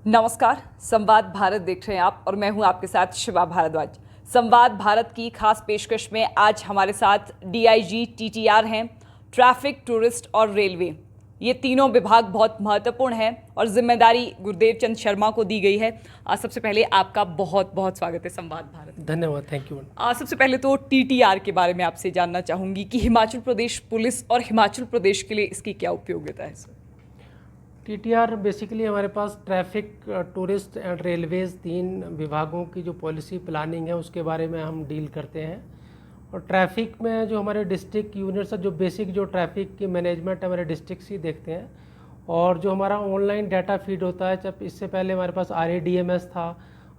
नमस्कार। संवाद भारत देख रहे हैं आप और मैं हूं आपके साथ शिवा भारद्वाज। संवाद भारत की खास पेशकश में आज हमारे साथ डीआईजी टीटीआर हैं। ट्रैफिक, टूरिस्ट और रेलवे, ये तीनों विभाग बहुत महत्वपूर्ण हैं और जिम्मेदारी गुरुदेव चंद शर्मा को दी गई है। सबसे पहले आपका बहुत बहुत स्वागत है संवाद भारत। धन्यवाद, थैंक यू। सबसे पहले तो टीटीआर के बारे में आपसे जानना चाहूंगी कि हिमाचल प्रदेश पुलिस और हिमाचल प्रदेश के लिए इसकी क्या उपयोगिता है सर? टीटीआर बेसिकली हमारे पास ट्रैफिक, टूरिस्ट एंड रेलवेज़ तीन विभागों की जो पॉलिसी प्लानिंग है उसके बारे में हम डील करते हैं। और ट्रैफिक में जो हमारे डिस्ट्रिक्ट यूनिट्स है, जो बेसिक जो ट्रैफिक की मैनेजमेंट है हमारे डिस्ट्रिक्ट ही देखते हैं। और जो हमारा ऑनलाइन डाटा फीड होता है, जब इससे पहले हमारे पास RADMS था,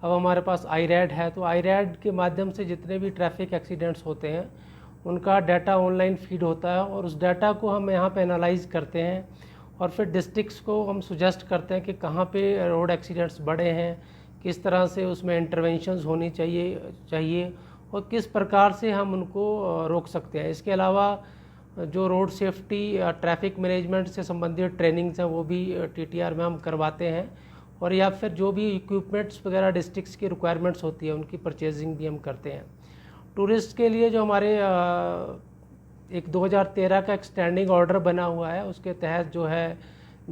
अब हमारे पास IRAD है, तो IRAD के माध्यम से जितने भी ट्रैफिक एक्सीडेंट्स होते हैं उनका डाटा ऑनलाइन फीड होता है और उस डाटा को हम यहाँ पे एनालाइज करते हैं और फिर डिस्ट्रिक्ट्स को हम सुजेस्ट करते हैं कि कहाँ पे रोड एक्सीडेंट्स बढ़े हैं, किस तरह से उसमें इंटरवेंशंस होनी चाहिए और किस प्रकार से हम उनको रोक सकते हैं। इसके अलावा जो रोड सेफ्टी, ट्रैफिक मैनेजमेंट से संबंधित ट्रेनिंग्स हैं वो भी टीटीआर में हम करवाते हैं। और या फिर जो भी इक्विपमेंट्स वगैरह डिस्ट्रिक्ट्स की रिक्वायरमेंट्स होती है उनकी परचेजिंग भी हम करते हैं। टूरिस्ट के लिए जो हमारे एक 2013 का एक स्टैंडिंग ऑर्डर बना हुआ है, उसके तहत जो है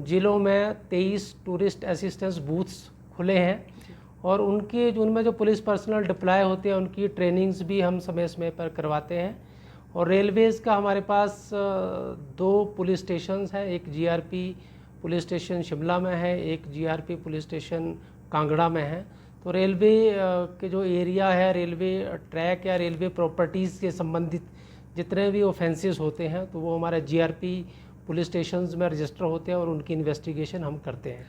ज़िलों में 23 टूरिस्ट असिस्टेंस बूथ्स खुले हैं और उनमें जो पुलिस पर्सनल डिप्लॉय होते हैं उनकी ट्रेनिंग्स भी हम समय समय पर करवाते हैं। और रेलवेज़ का हमारे पास 2 पुलिस स्टेशंस हैं, एक GRP पुलिस स्टेशन शिमला में है, एक GRP पुलिस स्टेशन कांगड़ा में है। तो रेलवे के जो एरिया है, रेलवे ट्रैक या रेलवे प्रॉपर्टीज़ से संबंधित जितने भी ऑफेंसेस होते हैं तो वो हमारे GRP पुलिस स्टेशंस में रजिस्टर होते हैं और उनकी इन्वेस्टिगेशन हम करते हैं।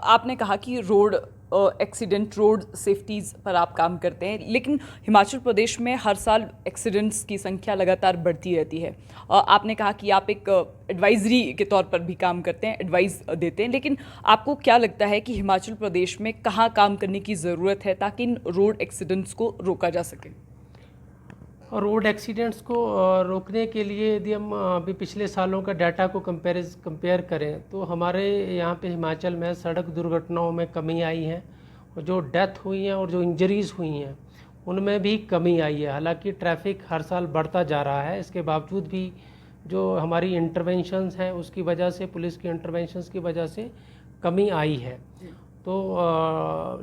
आपने कहा कि रोड एक्सीडेंट, रोड सेफ्टीज़ पर आप काम करते हैं, लेकिन हिमाचल प्रदेश में हर साल एक्सीडेंट्स की संख्या लगातार बढ़ती रहती है। आपने कहा कि आप एक एडवाइजरी के तौर पर भी काम करते हैं, एडवाइस देते हैं, लेकिन आपको क्या लगता है कि हिमाचल प्रदेश में कहाँ काम करने की ज़रूरत है ताकि इन रोड एक्सीडेंट्स को रोका जा सके? रोड एक्सीडेंट्स को रोकने के लिए यदि हम अभी पिछले सालों का डाटा को कंपेयर करें तो हमारे यहाँ पे हिमाचल में सड़क दुर्घटनाओं में कमी आई है और जो डेथ हुई हैं और जो इंजरीज़ हुई हैं उनमें भी कमी आई है। हालांकि ट्रैफिक हर साल बढ़ता जा रहा है, इसके बावजूद भी जो हमारी इंटरवेंशंस हैं उसकी वजह से, पुलिस की इंटरवेंशंस की वजह से कमी आई है। तो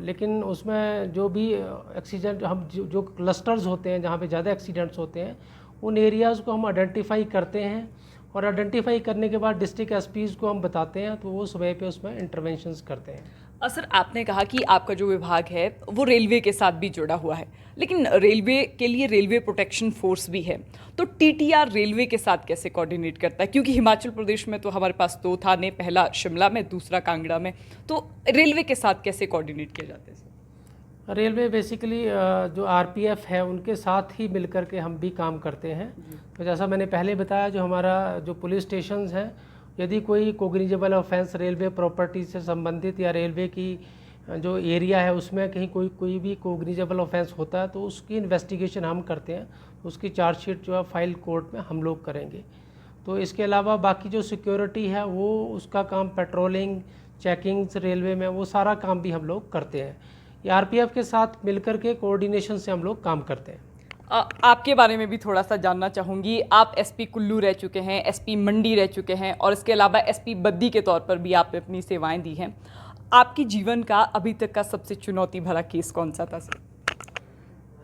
लेकिन उसमें जो भी एक्सीडेंट, हम जो क्लस्टर्स होते हैं जहाँ पे ज़्यादा एक्सीडेंट्स होते हैं उन एरियाज़ को हम आइडेंटिफाई करते हैं और आइडेंटिफाई करने के बाद डिस्ट्रिक्ट SPs को हम बताते हैं तो वो समय पे उसमें इंटरवेंशंस करते हैं। सर, आपने कहा कि आपका जो विभाग है वो रेलवे के साथ भी जुड़ा हुआ है, लेकिन रेलवे के लिए रेलवे प्रोटेक्शन फोर्स भी है, तो टीटीआर रेलवे के साथ कैसे कोऑर्डिनेट करता है? क्योंकि हिमाचल प्रदेश में तो हमारे पास 2 थाने, पहला शिमला में, दूसरा कांगड़ा में, तो रेलवे के साथ कैसे कोऑर्डिनेट किए जाते हैं सर? रेलवे बेसिकली जो RPF है उनके साथ ही मिलकर के हम भी काम करते हैं। तो जैसा मैंने पहले बताया, जो हमारा जो पुलिस स्टेशंस हैं, यदि कोई कोग्निजेबल ऑफेंस रेलवे प्रॉपर्टी से संबंधित या रेलवे की जो एरिया है उसमें कहीं कोई भी कोग्निजेबल ऑफेंस होता है तो उसकी इन्वेस्टिगेशन हम करते हैं, उसकी चार्जशीट जो है फाइल कोर्ट में हम लोग करेंगे। तो इसके अलावा बाकी जो सिक्योरिटी है वो उसका काम, पेट्रोलिंग, चेकिंग्स रेलवे में, वो सारा काम भी हम लोग करते हैं। ये RPF के साथ मिलकर के कोऑर्डिनेशन से हम लोग काम करते हैं। आपके बारे में भी थोड़ा सा जानना चाहूँगी। आप SP कुल्लू रह चुके हैं, SP मंडी रह चुके हैं और इसके अलावा SP बद्दी के तौर पर भी आपने अपनी सेवाएं दी हैं। आपके जीवन का अभी तक का सबसे चुनौती भरा केस कौन सा था सर?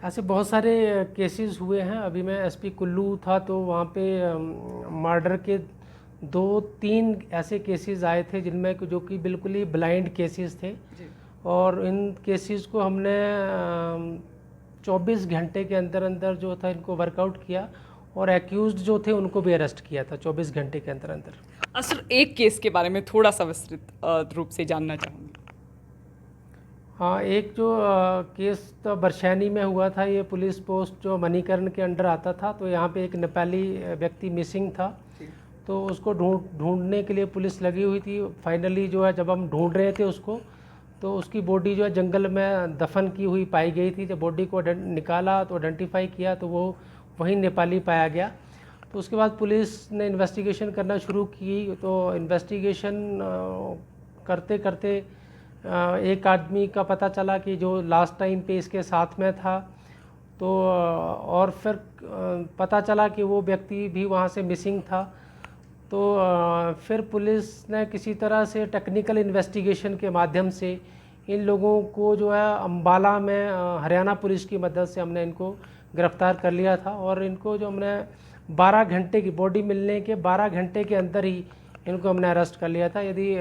ऐसे बहुत सारे केसेस हुए हैं। अभी मैं SP कुल्लू था तो वहाँ पे मर्डर के 2-3 ऐसे केसेस आए थे जिनमें जो कि बिल्कुल ही ब्लाइंड केसेस थे और इन केसेस को हमने 24 घंटे के अंदर अंदर जो था इनको वर्कआउट किया और एक्यूज्ड जो थे उनको भी अरेस्ट किया था 24 घंटे के अंदर अंदर। सर, एक केस के बारे में थोड़ा सा विस्तृत रूप से जानना चाहूँगी। हाँ, एक जो केस तो बरशैनी में हुआ था, ये पुलिस पोस्ट जो मणिकर्ण के अंडर आता था, तो यहाँ पे एक नेपाली व्यक्ति मिसिंग था तो उसको ढूंढने के लिए पुलिस लगी हुई थी। फाइनली जो है जब हम ढूंढ रहे थे उसको, तो उसकी बॉडी जो है जंगल में दफन की हुई पाई गई थी। जब बॉडी को निकाला तो आइडेंटिफाई किया तो वो वही नेपाली पाया गया। तो उसके बाद पुलिस ने इन्वेस्टिगेशन करना शुरू की। तो इन्वेस्टिगेशन करते करते एक आदमी का पता चला कि जो लास्ट टाइम पे इसके साथ में था, तो और फिर पता चला कि वो व्यक्ति भी वहाँ से मिसिंग था। तो फिर पुलिस ने किसी तरह से टेक्निकल इन्वेस्टिगेशन के माध्यम से इन लोगों को जो है अम्बाला में हरियाणा पुलिस की मदद से हमने इनको गिरफ्तार कर लिया था। और इनको जो हमने 12 घंटे की बॉडी मिलने के 12 घंटे के अंदर ही इनको हमने अरेस्ट कर लिया था। यदि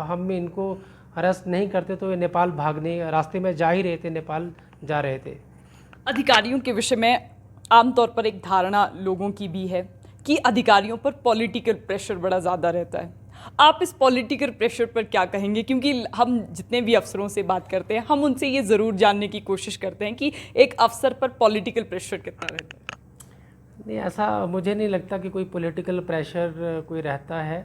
हम इनको अरेस्ट नहीं करते तो ये नेपाल भागने रास्ते में जा ही रहे थे, नेपाल जा रहे थे। अधिकारियों के विषय में आमतौर पर एक धारणा लोगों की भी है कि अधिकारियों पर पॉलिटिकल प्रेशर बड़ा ज़्यादा रहता है। आप इस पॉलिटिकल प्रेशर पर क्या कहेंगे? क्योंकि हम जितने भी अफसरों से बात करते हैं, हम उनसे ये ज़रूर जानने की कोशिश करते हैं कि एक अफसर पर पॉलिटिकल प्रेशर कितना रहता है। नहीं, ऐसा मुझे नहीं लगता कि कोई पॉलिटिकल प्रेशर कोई रहता है।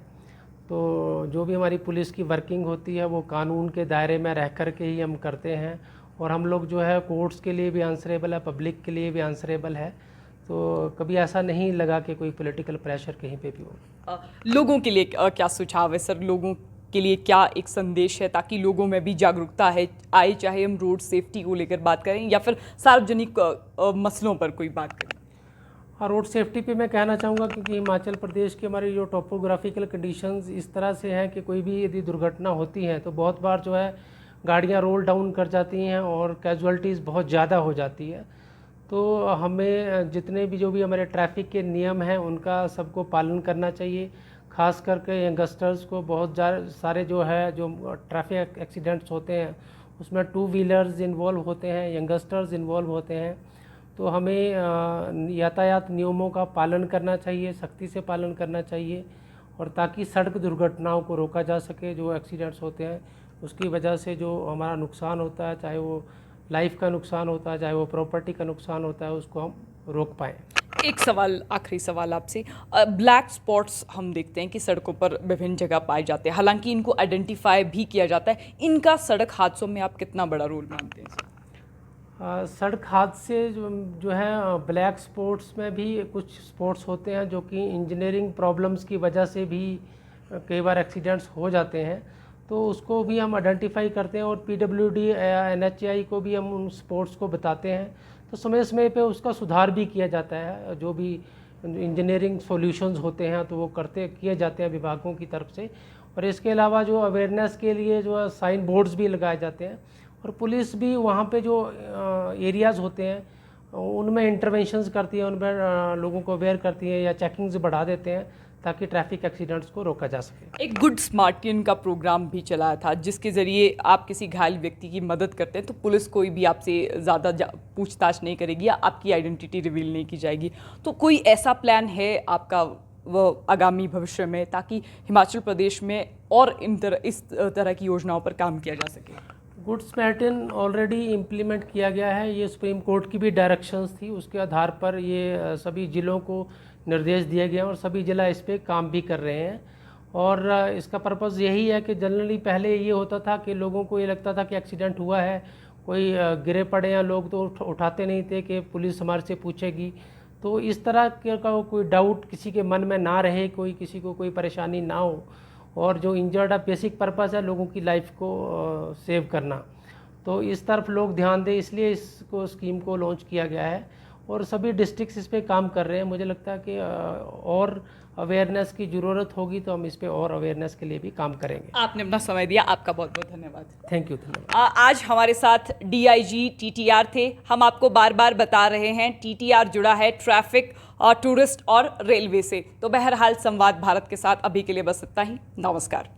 तो जो भी हमारी पुलिस की वर्किंग होती है वो कानून के दायरे में रह कर के ही हम करते हैं। और हम लोग जो है कोर्ट्स के लिए भी आंसरेबल है, पब्लिक के लिए भी आंसरेबल है। तो कभी ऐसा नहीं लगा कि कोई पॉलिटिकल प्रेशर कहीं पे भी हो। लोगों के लिए क्या सुझाव है सर? लोगों के लिए क्या एक संदेश है ताकि लोगों में भी जागरूकता है आए, चाहे हम रोड सेफ्टी को लेकर बात करें या फिर सार्वजनिक मसलों पर कोई बात करें? हाँ, रोड सेफ्टी पे मैं कहना चाहूँगा क्योंकि हिमाचल प्रदेश की हमारी जो टोपोग्राफिकल कंडीशंस इस तरह से हैं कि कोई भी यदि दुर्घटना होती है तो बहुत बार जो है गाड़ियाँ रोल डाउन कर जाती हैं और कैजुअल्टीज़ बहुत ज़्यादा हो जाती है। तो हमें जितने भी जो भी हमारे ट्रैफिक के नियम हैं उनका सबको पालन करना चाहिए। ख़ास करके यंगस्टर्स को बहुत सारे जो है जो ट्रैफिक एक्सीडेंट्स होते हैं उसमें 2 व्हीलर्स इन्वॉल्व होते हैं, यंगस्टर्स इन्वॉल्व होते हैं। तो हमें यातायात नियमों का पालन करना चाहिए, सख्ती से पालन करना चाहिए और ताकि सड़क दुर्घटनाओं को रोका जा सके। जो एक्सीडेंट्स होते हैं उसकी वजह से जो हमारा नुकसान होता है, चाहे वो लाइफ का नुकसान होता है, चाहे वो प्रॉपर्टी का नुकसान होता है, उसको हम रोक पाएँ। एक सवाल, आखिरी सवाल आपसे। ब्लैक स्पॉट्स हम देखते हैं कि सड़कों पर विभिन्न जगह पाए जाते हैं, हालांकि इनको आइडेंटिफाई भी किया जाता है। इनका सड़क हादसों में आप कितना बड़ा रोल मानते हैं सर? सड़क हादसे जो है ब्लैक स्पॉट्स में भी कुछ स्पॉट्स होते हैं जो कि इंजीनियरिंग प्रॉब्लम्स की वजह से भी कई बार एक्सीडेंट्स हो जाते हैं। तो उसको भी हम आइडेंटिफाई करते हैं और PWD या NHAI को भी हम उन स्पॉट्स को बताते हैं। तो समय समय पे उसका सुधार भी किया जाता है। जो भी इंजीनियरिंग सॉल्यूशंस होते हैं तो वो किए जाते हैं विभागों की तरफ से। और इसके अलावा जो अवेयरनेस के लिए जो है साइन बोर्ड्स भी लगाए जाते हैं और पुलिस भी वहाँ पे जो एरियाज़ होते हैं उनमें इंटरवेंशंस करती है, उनमें लोगों को अवेयर करती है या चेकिंग्स बढ़ा देते हैं ताकि ट्रैफिक एक्सीडेंट्स को रोका जा सके। एक गुड स्मार्टियन का प्रोग्राम भी चलाया था जिसके ज़रिए आप किसी घायल व्यक्ति की मदद करते हैं तो पुलिस कोई भी आपसे ज़्यादा पूछताछ नहीं करेगी या आपकी आइडेंटिटी रिवील नहीं की जाएगी। तो कोई ऐसा प्लान है आपका वो आगामी भविष्य में ताकि हिमाचल प्रदेश में और इस तरह की योजनाओं पर काम किया जा सके? गुड स्मैर्टिन ऑलरेडी इम्प्लीमेंट किया गया है। ये सुप्रीम कोर्ट की भी डायरेक्शंस थी, उसके आधार पर ये सभी ज़िलों को निर्देश दिए गए और सभी ज़िला इस पे काम भी कर रहे हैं। और इसका पर्पज़ यही है कि जनरली पहले ये होता था कि लोगों को ये लगता था कि एक्सीडेंट हुआ है, कोई गिरे पड़े हैं लोग तो उठाते नहीं थे कि पुलिस हमारे से पूछेगी। तो इस तरह का कोई डाउट किसी के मन में ना रहे, कोई किसी को कोई परेशानी ना हो। और जो इंजर्ड है बेसिक पर्पस है लोगों की लाइफ को सेव करना, तो इस तरफ लोग ध्यान दें, इसलिए इसको स्कीम को लॉन्च किया गया है और सभी डिस्ट्रिक्ट्स इस पे काम कर रहे हैं। मुझे लगता है कि और अवेयरनेस की ज़रूरत होगी तो हम इस पे और अवेयरनेस के लिए भी काम करेंगे। आपने अपना समय दिया, आपका बहुत बहुत धन्यवाद। थैंक यू, धन्यवाद। आज हमारे साथ DIG TTR थे। हम आपको बार बार बता रहे हैं TTR जुड़ा है ट्रैफिक, टूरिस्ट और रेलवे से। तो बहरहाल संवाद भारत के साथ अभी के लिए बस इतना ही। नमस्कार।